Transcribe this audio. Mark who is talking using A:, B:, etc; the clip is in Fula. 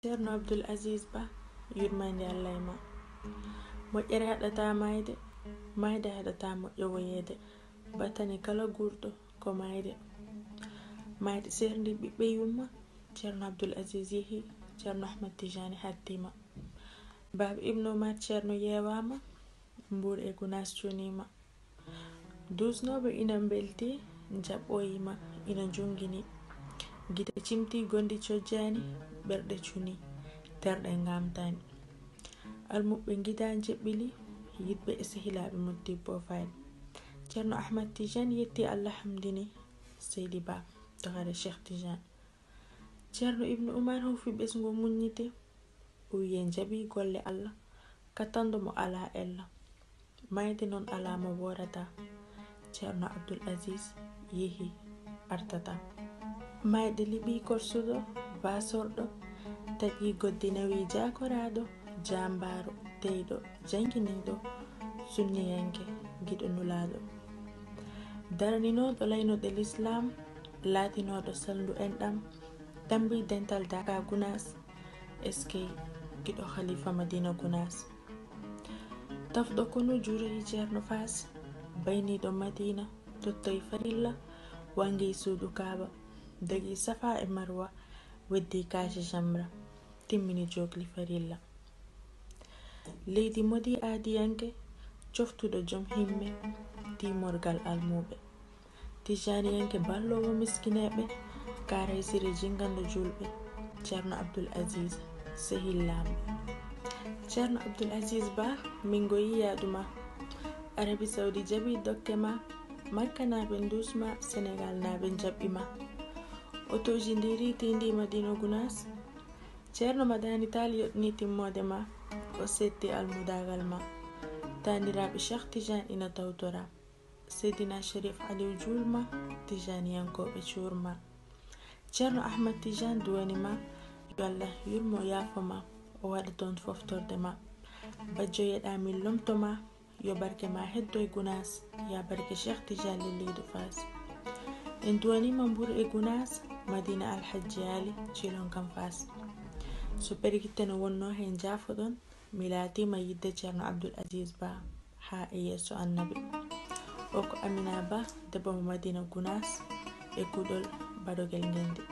A: Ceerno Abdul Aziz Ba yurmande Allah e ma moƴƴere haɗata mayde haɗata moƴƴo woyede batani kala gurɗo ko mayde serndi ɓiɓɓe yumma Ceerno Abdul Aziz yehi Ceerno Ahmad Tijani hattima Baba Ibn Umar Ceerno yewama Mbour e Gunas cunima dusnoɓe ina belti jaɓɓoyima ina jungini gite cimti gondi cojjani ɓerɗe cuni terɗe ngamtani almuɓɓe gida jeɓɓili yiɗɓe e sehilaɓe modibbo fayi Ceerno Ahmad Tijani yetti Allah hamdini Seydi Ba dogare Cheikh Tijani Ceerno Ibn Umar hufi ɓesgo muññite o wiye jaɓi golle Allah kattanɗo mo ala ella mayde noon ala mo worata Ceerno Abdul Aziz yehi artata mayde liɓi korsuɗo basorɗo taƴi goddinawi jakoraɗo jambaro teyɗo janginiɗo sunniyanke giɗo nulaɗo darninoɗo laynoɗe l'islam latinoɗo saldu enɗam tambi dental Daka Gunas SK giɗo khalifa Madina Gunas tafɗo kono jureyi Ceerno Fas bayniɗo Madina tottoy farilla wangi suudu Kaaba dagi Safa e Marwa weddi kashi Jamra timmini jogli farilla leydi modi adiyanke coftuɗo joom himme timorgal almuɓe tijaniyanke ballowo miskineɓe karay siri jingando julɓe Ceerno Abdul Aziz sehil lamɓe Ceerno Abdul Aziz Ba mingo yiyaduma Arabi Saudi jaɓi dokke ma Makka naɓe dusma Sénégal naɓe jaɓɓima otoji ndiri tindi Madina Gunas Ceerno Madani Tall yoɗni timmode ma o setti almudagal ma taniraɓe Cheikh Tijani ina tawtora Seydina Sharif Aliou Julma Tijaniyankoɓe curma Ceerno Ahmad Tijani duwanima yo Allah yurmo yafoma o waɗa toon foftorde ma bajjo yeɗamin lomtoma yo barke ma heddo e Gunas ya barke Cheikh Tijani leydi Fas en duwanima Mbour e Gunas Madina Alhaji Ali cilon kam Fas so pergitte no wonno hen jafoɗon mi latima yidde Ceerno Abdul Aziz Ba ha e yesso annabi o ko Amina Ba debbo mo Madina Gunas e kuɗol Badogel Ngendi